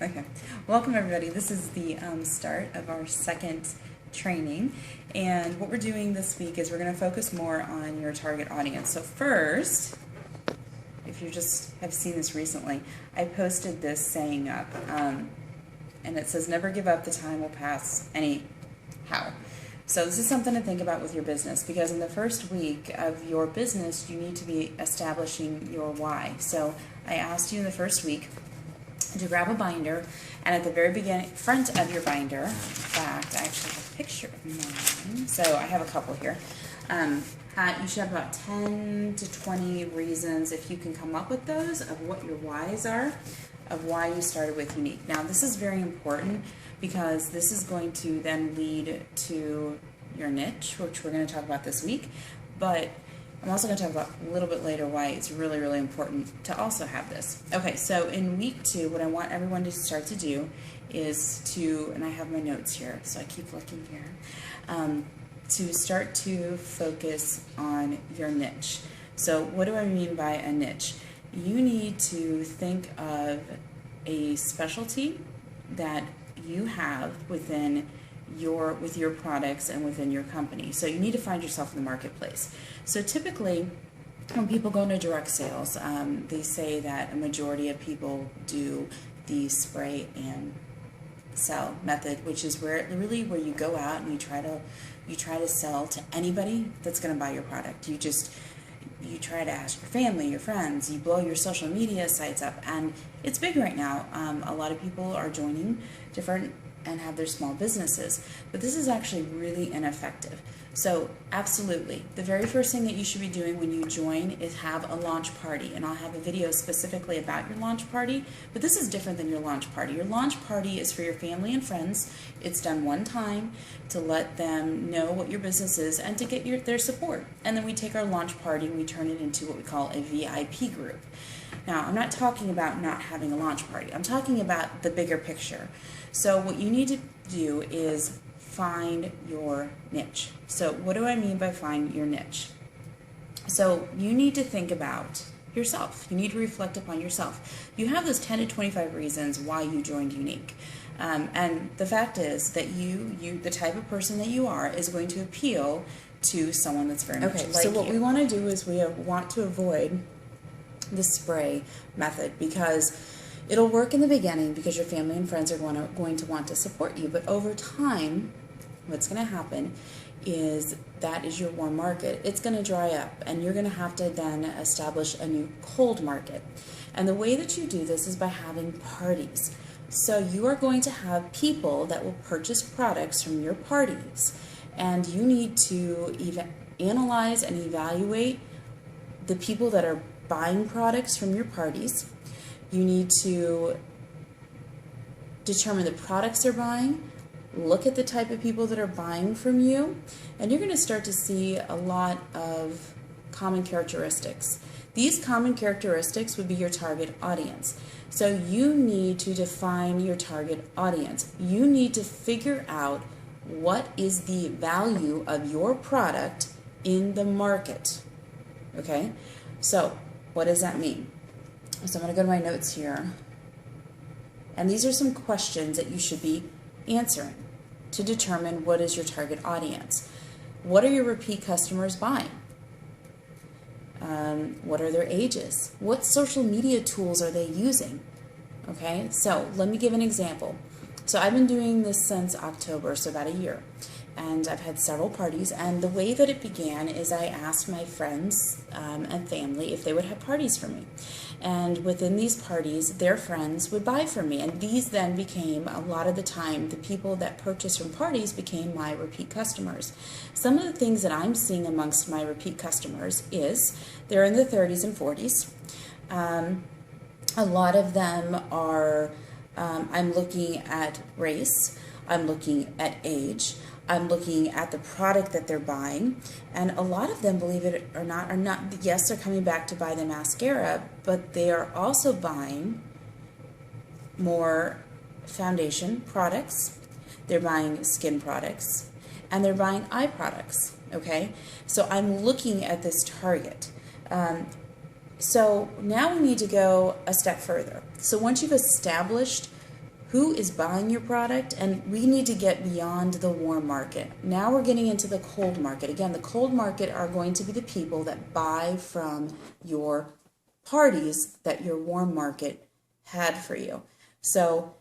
Okay, welcome everybody. This is the start of our second training, and what we're doing this week is we're going to focus more on your target audience. So first, if you just have seen this recently, I posted this saying up, and it says, "Never give up, the time will pass anyhow." So this is something to think about with your business, because in the first week of your business, you need to be establishing your why. So I asked you in the first week to grab a binder, and at the very front of your binder, in fact, I actually have a picture of mine, so I have a couple here. You should have about 10 to 20 reasons, if you can come up with those, of what your whys are, of why you started with Younique. Now, this is very important because this is going to then lead to your niche, which we're going to talk about this week, but I'm also going to talk about a little bit later why it's really, really important to also have this. Okay, so in week 2, what I want everyone to start to do is to, and I have my notes here, so I keep looking here, to start to focus on your niche. So what do I mean by a niche? You need to think of a specialty that you have with your products and within your company. So you need to find yourself in the marketplace. So typically, when people go into direct sales, they say that a majority of people do the spray and sell method, which is where you go out and you try to sell to anybody that's going to buy your product. You try to ask your family, your friends, you blow your social media sites up, and it's big right now. A lot of people are joining different and have their small businesses, but this is actually really ineffective. So absolutely, the very first thing that you should be doing when you join is have a launch party, and I'll have a video specifically about your launch party, but this is different than your launch party. Your launch party is for your family and friends. It's done one time to let them know what your business is and to get their support. And then we take our launch party and we turn it into what we call a VIP group. Now, I'm not talking about not having a launch party. I'm talking about the bigger picture. So what you need to do is find your niche. So what do I mean by find your niche? So you need to think about yourself. You need to reflect upon yourself. You have those 10 to 25 reasons why you joined Younique. And the fact is that the type of person that you are is going to appeal to someone that's very much like you. So what we want to do is we want to avoid the spray method, because it'll work in the beginning because your family and friends are going to want to support you, but over time what's going to happen is that is your warm market. It's going to dry up, and you're going to have to then establish a new cold market. And the way that you do this is by having parties. So you are going to have people that will purchase products from your parties, and you need to analyze and evaluate the people that are buying products from your parties. You need to determine the products they're buying, look at the type of people that are buying from you, and you're going to start to see a lot of common characteristics. These common characteristics would be your target audience. So you need to define your target audience. You need to figure out what is the value of your product in the market. Okay? So what does that mean? So I'm going to go to my notes here. And these are some questions that you should be answering to determine what is your target audience. What are your repeat customers buying? What are their ages? What social media tools are they using? Okay, so let me give an example. So I've been doing this since October, so about a year. And I've had several parties, and the way that it began is I asked my friends and family if they would have parties for me. And within these parties, their friends would buy from me, and these then became, a lot of the time, the people that purchased from parties became my repeat customers. Some of the things that I'm seeing amongst my repeat customers is they're in the 30s and 40s. A lot of them are, I'm looking at race, I'm looking at age, I'm looking at the product that they're buying, and a lot of them, believe it or not, yes, they're coming back to buy the mascara, but they are also buying more foundation products, they're buying skin products, and they're buying eye products, okay? So I'm looking at this target. So now we need to go a step further. So once you've established who is buying your product, and we need to get beyond the warm market. Now we're getting into the cold market. Again, the cold market are going to be the people that buy from your parties that your warm market had for you. So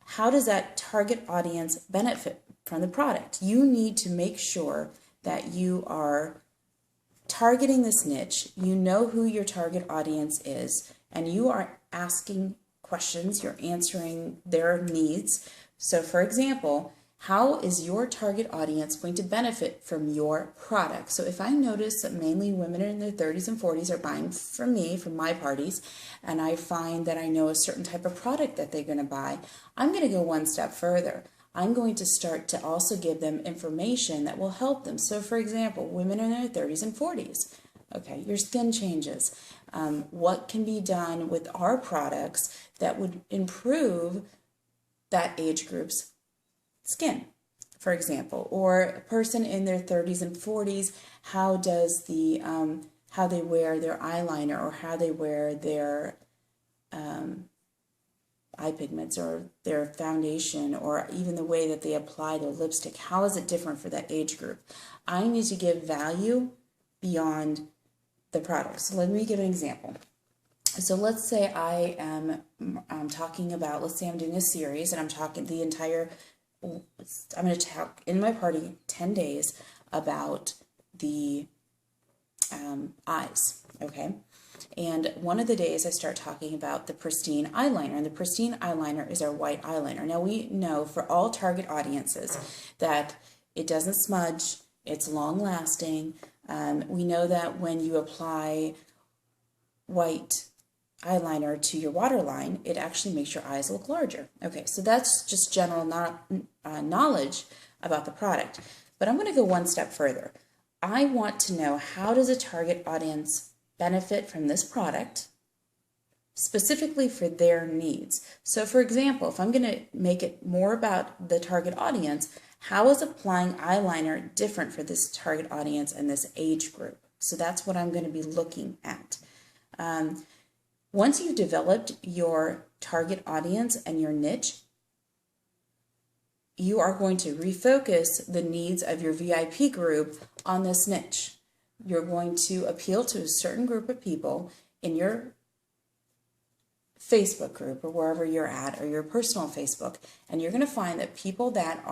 how does that target audience benefit from the product? You need to make sure that you are targeting this niche, you know who your target audience is, and you are asking questions, you're answering their needs. So for example, how is your target audience going to benefit from your product? So if I notice that mainly women in their 30s and 40s are buying from me, from my parties, and I find that I know a certain type of product that they're going to buy, I'm going to go one step further. I'm going to start to also give them information that will help them. So for example, women in their 30s and 40s, okay, your skin changes. What can be done with our products that would improve that age group's skin, for example? Or a person in their 30s and 40s, how does the how they wear their eyeliner, or how they wear their eye pigments or their foundation, or even the way that they apply their lipstick, how is it different for that age group? I need to give value beyond the product. So let me give an example. So let's say I am talking about, let's say I'm doing a series and I'm talking the entire, I'm going to talk in my party 10 days about the eyes, okay? And one of the days I start talking about the pristine eyeliner, and the pristine eyeliner is our white eyeliner. Now we know for all target audiences that it doesn't smudge, it's long lasting. We know that when you apply white eyeliner to your waterline, it actually makes your eyes look larger. Okay, so that's just general knowledge about the product. But I'm going to go one step further. I want to know, how does a target audience benefit from this product specifically for their needs? So for example, if I'm going to make it more about the target audience, how is applying eyeliner different for this target audience and this age group? So that's what I'm going to be looking at. Once you've developed your target audience and your niche, you are going to refocus the needs of your VIP group on this niche. You're going to appeal to a certain group of people in your Facebook group or wherever you're at, or your personal Facebook, and you're going to find that people that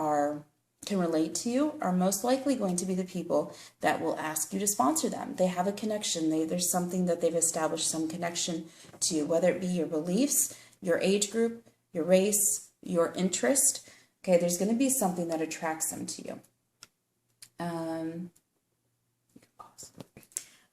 can relate to you are most likely going to be the people that will ask you to sponsor them. They have a connection. There's something that they've established some connection to, whether it be your beliefs, your age group, your race, your interest. Okay, there's going to be something that attracts them to you.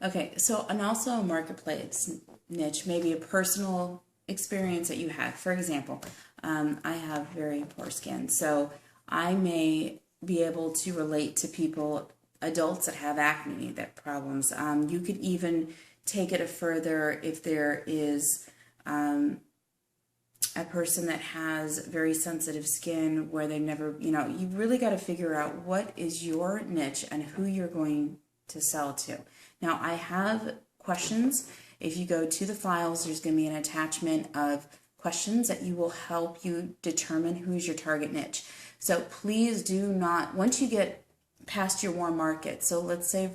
Okay, so, and also a marketplace niche, maybe a personal experience that you had. For example, I have very poor skin, so I may be able to relate to people, adults that have acne, that problems. You could even take it further if there is a person that has very sensitive skin where they never, you really got to figure out what is your niche and who you're going to sell to. Now, I have questions. If you go to the files, there's going to be an attachment of questions that will help you determine who's your target niche. So please do not, once you get past your warm market, so let's say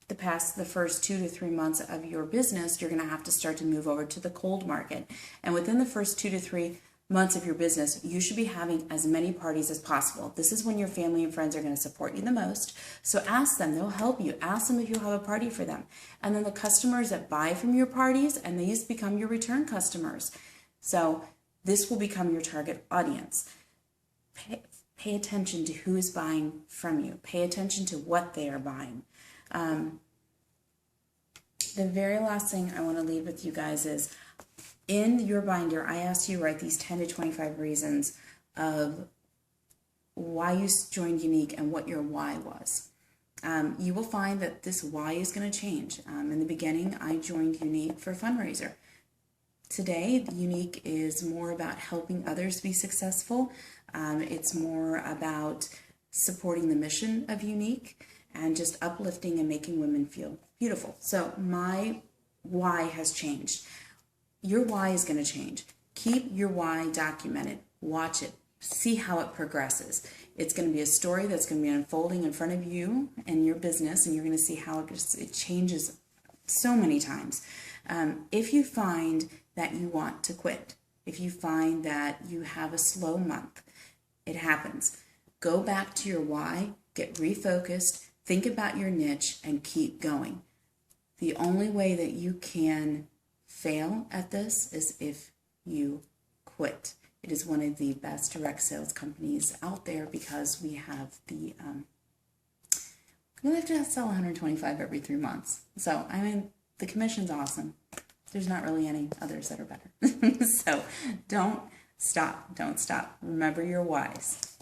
the first 2 to 3 months of your business, you're going to have to start to move over to the cold market. And within the first 2 to 3 months of your business, you should be having as many parties as possible. This is when your family and friends are going to support you the most. So ask them, they'll help you. Ask them if you'll have a party for them. And then the customers that buy from your parties, and these become your return customers. So this will become your target audience. Pay attention to who is buying from you. Pay attention to what they are buying. The very last thing I want to leave with you guys is, in your binder, I asked you to write these 10 to 25 reasons of why you joined Younique and what your why was. You will find that this why is going to change. In the beginning, I joined Younique for a fundraiser. Today, Younique is more about helping others be successful. It's more about supporting the mission of Younique and just uplifting and making women feel beautiful. So my why has changed. Your why is going to change. Keep your why documented. watch it, see how it progresses. It's going to be a story that's going to be unfolding in front of you and your business, and you're going to see how it changes so many times. If you find that you want to quit, if you find that you have a slow month, it happens. Go back to your why, get refocused, think about your niche, and keep going. The only way that you can fail at this is if you quit. It is one of the best direct sales companies out there because we have the, we have to sell 125 every 3 months. So, I mean, the commission's awesome. There's not really any others that are better. So, don't stop. Remember your whys.